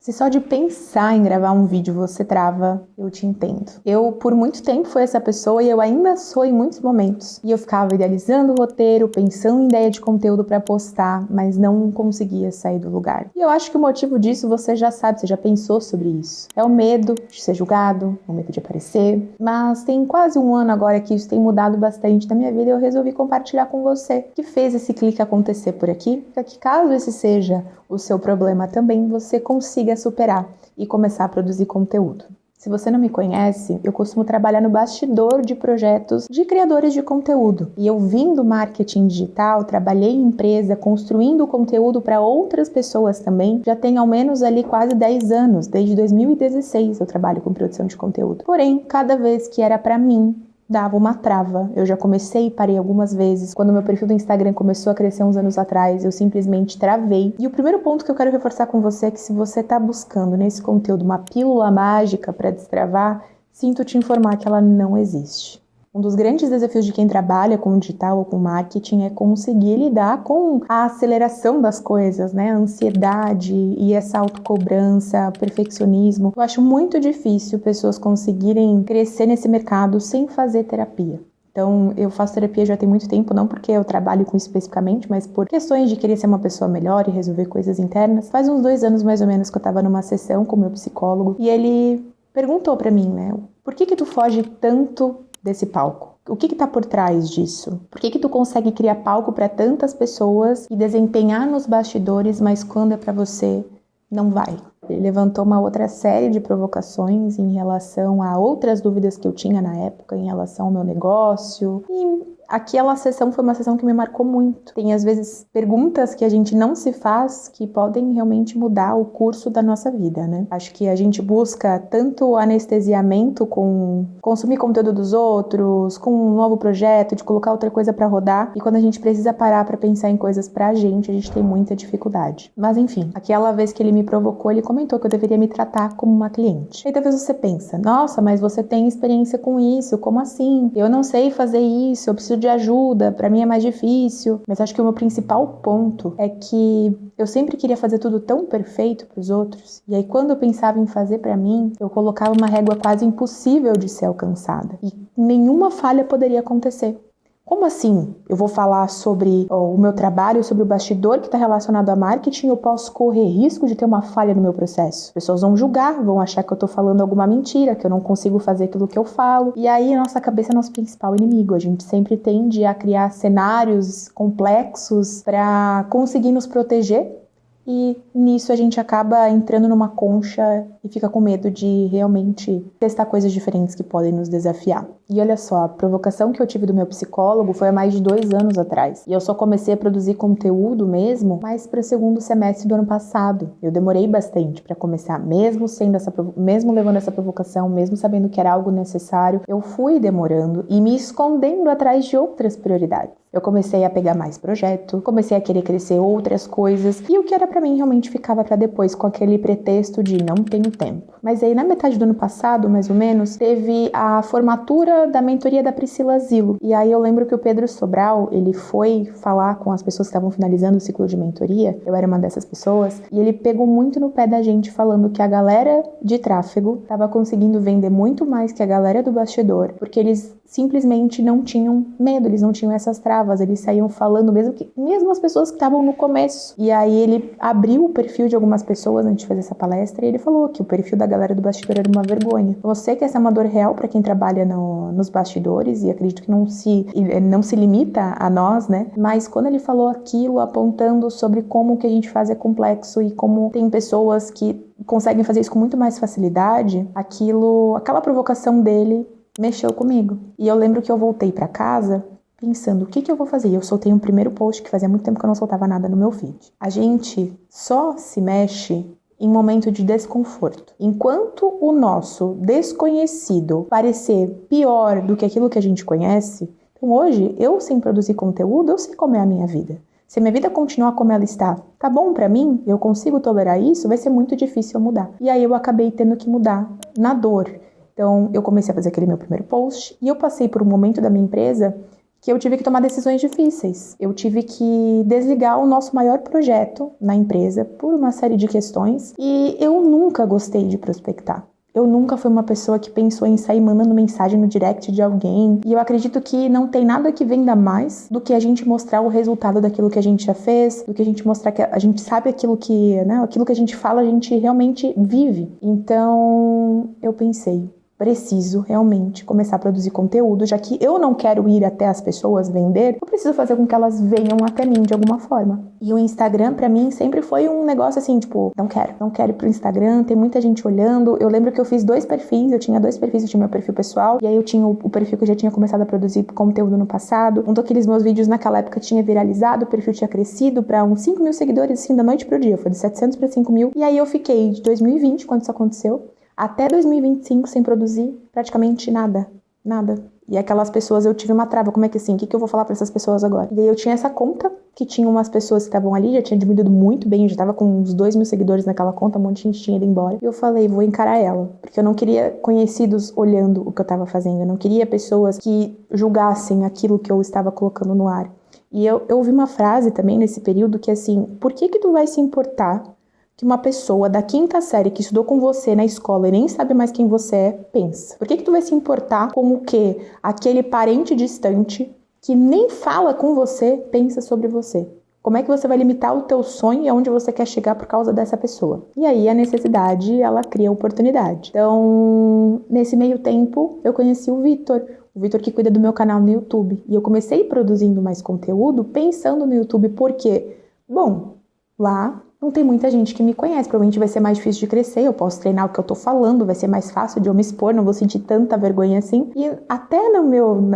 Se só de pensar em gravar um vídeo você trava, eu te entendo. Eu, por muito tempo, fui essa pessoa e eu ainda sou em muitos momentos. E eu ficava idealizando o roteiro, pensando em ideia de conteúdo para postar, mas não conseguia sair do lugar. E eu acho que o motivo disso você já sabe, você já pensou sobre isso. É o medo de ser julgado, o medo de aparecer. Mas tem quase um ano agora que isso tem mudado bastante na minha vida e eu resolvi compartilhar com você que fez esse clique acontecer por aqui, para que caso esse seja o seu problema também, você consiga superar e começar a produzir conteúdo. Se você não me conhece, eu costumo trabalhar no bastidor de projetos de criadores de conteúdo. E eu vim do marketing digital, trabalhei em empresa, construindo conteúdo para outras pessoas também. Já tenho ao menos ali quase 10 anos, desde 2016 eu trabalho com produção de conteúdo. Porém, cada vez que era para mim, dava uma trava. Eu já comecei e parei algumas vezes. Quando meu perfil do Instagram começou a crescer uns anos atrás, eu simplesmente travei. E o primeiro ponto que eu quero reforçar com você é que se você está buscando nesse conteúdo uma pílula mágica para destravar, sinto te informar que ela não existe. Um dos grandes desafios de quem trabalha com digital ou com marketing é conseguir lidar com a aceleração das coisas, né? A ansiedade e essa autocobrança, perfeccionismo. Eu acho muito difícil pessoas conseguirem crescer nesse mercado sem fazer terapia. Então, eu faço terapia já tem muito tempo, não porque eu trabalho com isso especificamente, mas por questões de querer ser uma pessoa melhor e resolver coisas internas. Faz uns 2 anos mais ou menos que eu tava numa sessão com o meu psicólogo e ele perguntou pra mim, né? Por que tu foge tanto desse palco? O que tá por trás disso? Por que tu consegue criar palco para tantas pessoas e desempenhar nos bastidores, mas quando é para você, não vai? Ele levantou uma outra série de provocações em relação a outras dúvidas que eu tinha na época, em relação ao meu negócio. E aquela sessão foi uma sessão que me marcou muito. Tem, às vezes, perguntas que a gente não se faz que podem realmente mudar o curso da nossa vida, né? Acho que a gente busca tanto anestesiamento com consumir conteúdo dos outros, com um novo projeto, de colocar outra coisa pra rodar, e quando a gente precisa parar pra pensar em coisas pra gente, a gente tem muita dificuldade. Mas enfim, aquela vez que ele me provocou, ele comentou que eu deveria me tratar como uma cliente. E talvez você pensa, nossa, mas você tem experiência com isso, como assim? Eu não sei fazer isso, eu preciso de ajuda, pra mim é mais difícil. Mas acho que o meu principal ponto é que eu sempre queria fazer tudo tão perfeito pros outros, e aí quando eu pensava em fazer pra mim, eu colocava uma régua quase impossível de ser alcançada, e nenhuma falha poderia acontecer. Como assim? Eu vou falar sobre o meu trabalho, sobre o bastidor que está relacionado a marketing, eu posso correr risco de ter uma falha no meu processo. As pessoas vão julgar, vão achar que eu estou falando alguma mentira, que eu não consigo fazer aquilo que eu falo. E aí a nossa cabeça é nosso principal inimigo. A gente sempre tende a criar cenários complexos para conseguir nos proteger. E nisso a gente acaba entrando numa concha e fica com medo de realmente testar coisas diferentes que podem nos desafiar. E olha só, a provocação que eu tive do meu psicólogo foi há mais de 2 anos atrás. E eu só comecei a produzir conteúdo mesmo mais para o segundo semestre do ano passado. Eu demorei bastante para começar, mesmo levando essa provocação, mesmo sabendo que era algo necessário, eu fui demorando e me escondendo atrás de outras prioridades. Eu comecei a pegar mais projeto, comecei a querer crescer outras coisas, e o que era pra mim realmente ficava pra depois, com aquele pretexto de não tenho tempo. Mas aí na metade do ano passado, mais ou menos, teve a formatura da mentoria da Priscila Zilo. E aí eu lembro que o Pedro Sobral, ele foi falar com as pessoas que estavam finalizando o ciclo de mentoria, eu era uma dessas pessoas, e ele pegou muito no pé da gente falando que a galera de tráfego estava conseguindo vender muito mais que a galera do bastidor, porque eles simplesmente não tinham medo, eles não tinham essas travas, eles saíam falando mesmo as pessoas que estavam no começo. E aí ele abriu o perfil de algumas pessoas antes de fazer essa palestra e ele falou que o perfil da galera do bastidor era uma vergonha. Eu sei que essa é uma dor real para quem trabalha nos bastidores e acredito que não se limita a nós, né? Mas quando ele falou aquilo, apontando sobre como o que a gente faz é complexo e como tem pessoas que conseguem fazer isso com muito mais facilidade, aquela provocação dele mexeu comigo. E eu lembro que eu voltei pra casa pensando, o que eu vou fazer? E eu soltei um primeiro post que fazia muito tempo que eu não soltava nada no meu feed. A gente só se mexe em momento de desconforto. Enquanto o nosso desconhecido parecer pior do que aquilo que a gente conhece, então hoje, eu sem produzir conteúdo, eu sei como é a minha vida. Se a minha vida continuar como ela está, tá bom pra mim? Eu consigo tolerar isso? Vai ser muito difícil eu mudar. E aí eu acabei tendo que mudar na dor. Então, eu comecei a fazer aquele meu primeiro post e eu passei por um momento da minha empresa que eu tive que tomar decisões difíceis. Eu tive que desligar o nosso maior projeto na empresa por uma série de questões e eu nunca gostei de prospectar. Eu nunca fui uma pessoa que pensou em sair mandando mensagem no direct de alguém. E eu acredito que não tem nada que venda mais do que a gente mostrar o resultado daquilo que a gente já fez, do que a gente mostrar que a gente sabe aquilo que, né, aquilo que a gente fala, a gente realmente vive. Então, eu pensei, preciso realmente começar a produzir conteúdo, já que eu não quero ir até as pessoas vender, eu preciso fazer com que elas venham até mim de alguma forma. E o Instagram, pra mim, sempre foi um negócio assim, tipo, não quero ir pro Instagram, tem muita gente olhando. Eu lembro que eu fiz 2 perfis, eu tinha 2 perfis, eu tinha meu perfil pessoal, e aí eu tinha o perfil que eu já tinha começado a produzir conteúdo no passado. Um daqueles meus vídeos naquela época tinha viralizado, o perfil tinha crescido pra uns 5 mil seguidores, assim, da noite pro dia, foi de 700 pra 5 mil. E aí eu fiquei de 2020, quando isso aconteceu, até 2025 sem produzir praticamente nada. E aquelas pessoas, eu tive uma trava, como é que assim, o que eu vou falar pra essas pessoas agora? E aí eu tinha essa conta, que tinha umas pessoas que estavam ali, já tinha diminuído muito bem, eu já tava com uns 2 mil seguidores naquela conta, um monte de gente tinha ido embora. E eu falei, vou encarar ela, porque eu não queria conhecidos olhando o que eu tava fazendo, eu não queria pessoas que julgassem aquilo que eu estava colocando no ar. E eu ouvi uma frase também nesse período que assim, por que tu vai se importar que uma pessoa da 5ª série que estudou com você na escola e nem sabe mais quem você é, pensa? Por que tu vai se importar com o que aquele parente distante que nem fala com você pensa sobre você? Como é que você vai limitar o teu sonho e aonde você quer chegar por causa dessa pessoa? E aí a necessidade, ela cria a oportunidade. Então, nesse meio tempo, eu conheci o Vitor que cuida do meu canal no YouTube. E eu comecei produzindo mais conteúdo pensando no YouTube, porque, bom, lá não tem muita gente que me conhece, provavelmente vai ser mais difícil de crescer, eu posso treinar o que eu tô falando, vai ser mais fácil de eu me expor, não vou sentir tanta vergonha assim. E até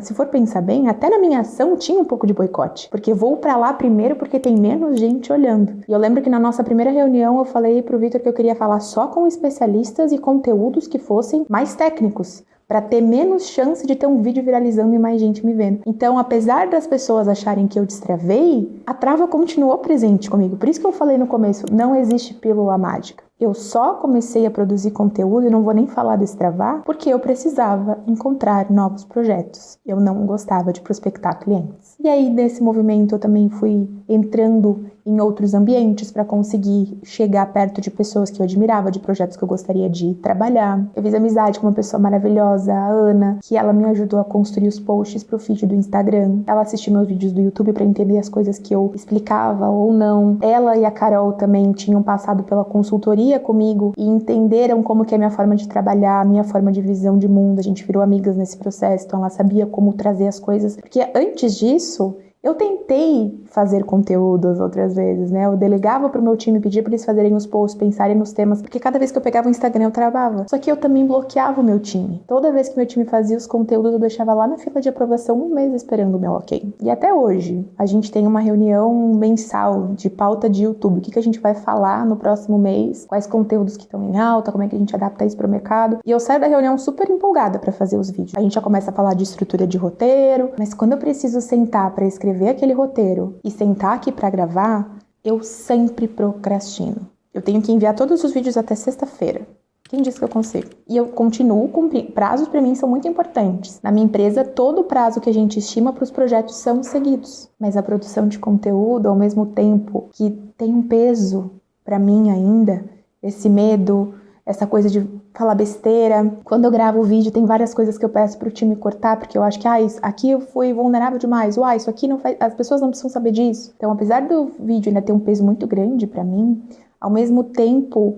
se for pensar bem, até na minha ação tinha um pouco de boicote, porque vou pra lá primeiro porque tem menos gente olhando. E eu lembro que na nossa primeira reunião eu falei pro Vitor que eu queria falar só com especialistas e conteúdos que fossem mais técnicos, para ter menos chance de ter um vídeo viralizando e mais gente me vendo. Então, apesar das pessoas acharem que eu destravei, a trava continuou presente comigo. Por isso que eu falei no começo, não existe pílula mágica. Eu só comecei a produzir conteúdo, e não vou nem falar destravar, porque eu precisava encontrar novos projetos. Eu não gostava de prospectar clientes. E aí, nesse movimento, eu também fui entrando em outros ambientes para conseguir chegar perto de pessoas que eu admirava, de projetos que eu gostaria de trabalhar. Eu fiz amizade com uma pessoa maravilhosa, a Ana, que ela me ajudou a construir os posts pro feed do Instagram. Ela assistiu meus vídeos do YouTube para entender as coisas que eu explicava ou não. Ela e a Carol também tinham passado pela consultoria comigo e entenderam como que é a minha forma de trabalhar, a minha forma de visão de mundo. A gente virou amigas nesse processo, então ela sabia como trazer as coisas. Porque antes disso, eu tentei fazer conteúdo as outras vezes, né? Eu delegava pro meu time, pedia pra eles fazerem os posts, pensarem nos temas, porque cada vez que eu pegava o Instagram eu travava. Só que eu também bloqueava o meu time. Toda vez que meu time fazia os conteúdos, eu deixava lá na fila de aprovação 1 mês esperando o meu ok. E até hoje, a gente tem uma reunião mensal de pauta de YouTube. O que a gente vai falar no próximo mês, quais conteúdos que estão em alta, como é que a gente adapta isso pro mercado. E eu saio da reunião super empolgada pra fazer os vídeos. A gente já começa a falar de estrutura de roteiro, mas quando eu preciso sentar pra escrever aquele roteiro e sentar aqui pra gravar, eu sempre procrastino. Eu tenho que enviar todos os vídeos até sexta-feira. Quem disse que eu consigo? E eu continuo cumprindo. Prazos pra mim são muito importantes. Na minha empresa, todo o prazo que a gente estima para os projetos são seguidos. Mas a produção de conteúdo, ao mesmo tempo que tem um peso pra mim ainda, esse medo, essa coisa de falar besteira. Quando eu gravo o vídeo, tem várias coisas que eu peço pro time cortar, porque eu acho que, isso aqui eu fui vulnerável demais. Isso aqui não faz... As pessoas não precisam saber disso. Então, apesar do vídeo ainda ter um peso muito grande pra mim, ao mesmo tempo,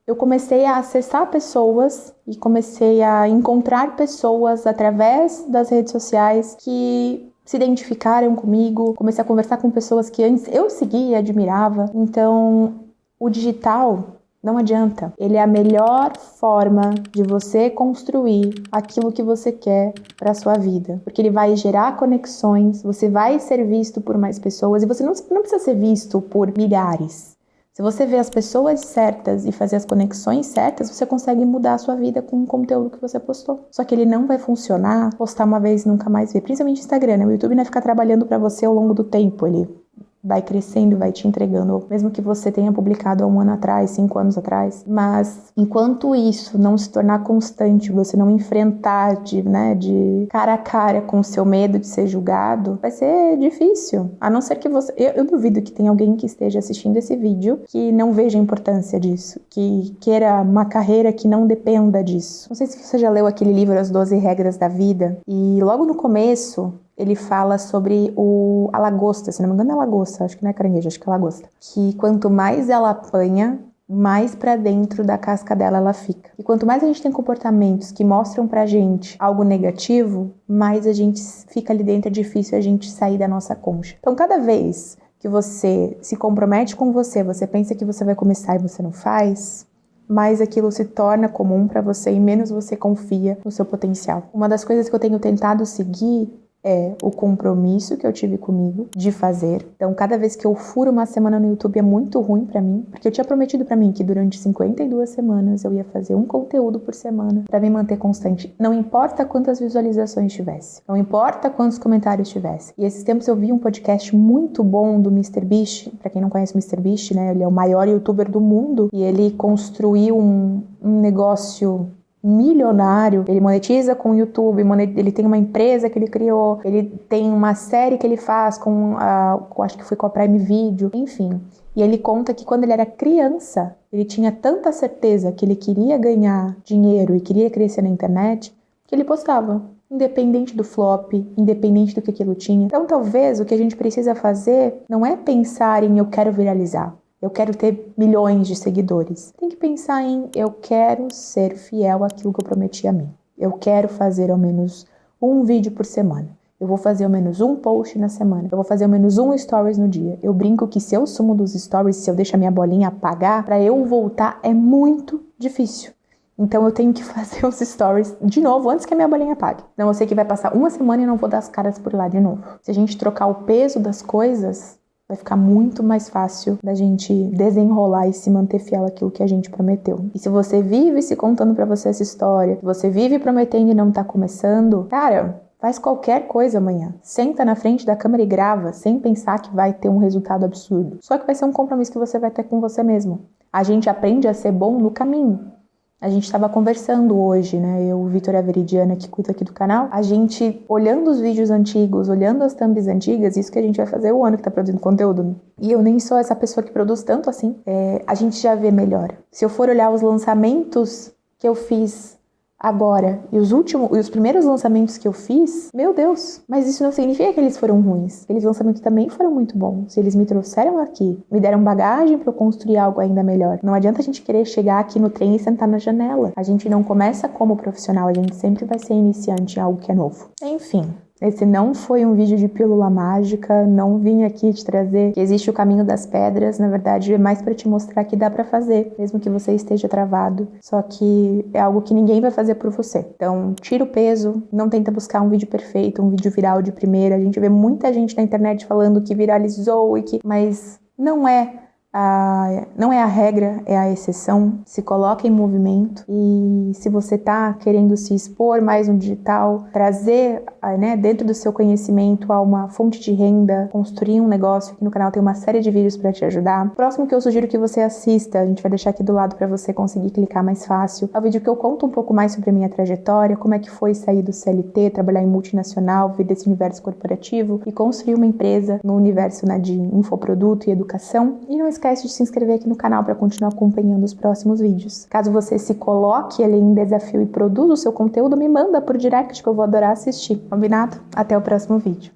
eu comecei a acessar pessoas e comecei a encontrar pessoas através das redes sociais que se identificaram comigo. Comecei a conversar com pessoas que antes eu seguia e admirava. Então, o digital... não adianta. Ele é a melhor forma de você construir aquilo que você quer para a sua vida. Porque ele vai gerar conexões, você vai ser visto por mais pessoas e você não precisa ser visto por milhares. Se você vê as pessoas certas e fazer as conexões certas, você consegue mudar a sua vida com o conteúdo que você postou. Só que ele não vai funcionar postar uma vez e nunca mais ver. Principalmente Instagram, né? O YouTube não vai ficar trabalhando para você ao longo do tempo. Ele vai crescendo, vai te entregando, mesmo que você tenha publicado há 1 ano atrás, 5 anos atrás. Mas enquanto isso não se tornar constante, você não enfrentar de cara a cara com o seu medo de ser julgado, vai ser difícil. A não ser que você... Eu duvido que tenha alguém que esteja assistindo esse vídeo que não veja a importância disso, que queira uma carreira que não dependa disso. Não sei se você já leu aquele livro As 12 Regras da Vida, e logo no começo ele fala sobre a lagosta, se não me engano é lagosta, acho que não é caranguejo, acho que é lagosta, que quanto mais ela apanha, mais pra dentro da casca dela ela fica. E quanto mais a gente tem comportamentos que mostram pra gente algo negativo, mais a gente fica ali dentro, é difícil a gente sair da nossa concha. Então cada vez que você se compromete com você pensa que você vai começar e você não faz, mais aquilo se torna comum pra você e menos você confia no seu potencial. Uma das coisas que eu tenho tentado seguir é o compromisso que eu tive comigo de fazer. Então, cada vez que eu furo uma semana no YouTube é muito ruim pra mim, porque eu tinha prometido pra mim que durante 52 semanas eu ia fazer um conteúdo por semana pra me manter constante. Não importa quantas visualizações tivesse, não importa quantos comentários tivesse. E esses tempos eu vi um podcast muito bom do MrBeast. Pra quem não conhece o MrBeast, né, ele é o maior youtuber do mundo e ele construiu um negócio milionário, ele monetiza com o YouTube, ele tem uma empresa que ele criou, ele tem uma série que ele faz acho que foi com a Prime Video, enfim. E ele conta que quando ele era criança, ele tinha tanta certeza que ele queria ganhar dinheiro e queria crescer na internet, que ele postava, independente do flop, independente do que aquilo tinha. Então talvez o que a gente precisa fazer não é pensar em eu quero viralizar, eu quero ter milhões de seguidores. Tem que pensar em eu quero ser fiel àquilo que eu prometi a mim. Eu quero fazer ao menos um vídeo por semana. Eu vou fazer ao menos um post na semana. Eu vou fazer ao menos um stories no dia. Eu brinco que se eu sumo dos stories, se eu deixo a minha bolinha apagar, pra eu voltar é muito difícil. Então eu tenho que fazer os stories de novo antes que a minha bolinha apague. Então eu sei que vai passar uma semana e não vou dar as caras por lá de novo. Se a gente trocar o peso das coisas, vai ficar muito mais fácil da gente desenrolar e se manter fiel àquilo que a gente prometeu. E se você vive se contando pra você essa história, se você vive prometendo e não tá começando, cara, faz qualquer coisa amanhã. Senta na frente da câmera e grava, sem pensar que vai ter um resultado absurdo. Só que vai ser um compromisso que você vai ter com você mesmo. A gente aprende a ser bom no caminho. A gente estava conversando hoje, né? Eu, Vitória e a Veridiana, que cuida aqui do canal, a gente olhando os vídeos antigos, olhando as thumbs antigas, isso que a gente vai fazer o ano que tá produzindo conteúdo. E eu nem sou essa pessoa que produz tanto assim. A gente já vê melhor. Se eu for olhar os lançamentos que eu fiz agora e os primeiros lançamentos que eu fiz, meu Deus, mas isso não significa que eles foram ruins. Aqueles lançamentos também foram muito bons. Eles me trouxeram aqui, me deram bagagem para eu construir algo ainda melhor. Não adianta a gente querer chegar aqui no trem e sentar na janela. A gente não começa como profissional, a gente sempre vai ser iniciante em algo que é novo. Enfim, esse não foi um vídeo de pílula mágica, não vim aqui te trazer que existe o caminho das pedras, na verdade é mais para te mostrar que dá para fazer, mesmo que você esteja travado, só que é algo que ninguém vai fazer por você. Então, tira o peso, não tenta buscar um vídeo perfeito, um vídeo viral de primeira. A gente vê muita gente na internet falando que viralizou mas não é a regra, é a exceção. Se coloca em movimento e se você tá querendo se expor mais no digital, trazer dentro do seu conhecimento a uma fonte de renda, construir um negócio, aqui no canal tem uma série de vídeos para te ajudar. O próximo que eu sugiro que você assista, a gente vai deixar aqui do lado para você conseguir clicar mais fácil, é o vídeo que eu conto um pouco mais sobre a minha trajetória, como é que foi sair do CLT, trabalhar em multinacional, vir desse universo corporativo e construir uma empresa no universo de infoproduto e educação. E não esquece de se inscrever aqui no canal para continuar acompanhando os próximos vídeos. Caso você se coloque ali em desafio e produza o seu conteúdo, me manda por direct que eu vou adorar assistir. Combinado? Até o próximo vídeo.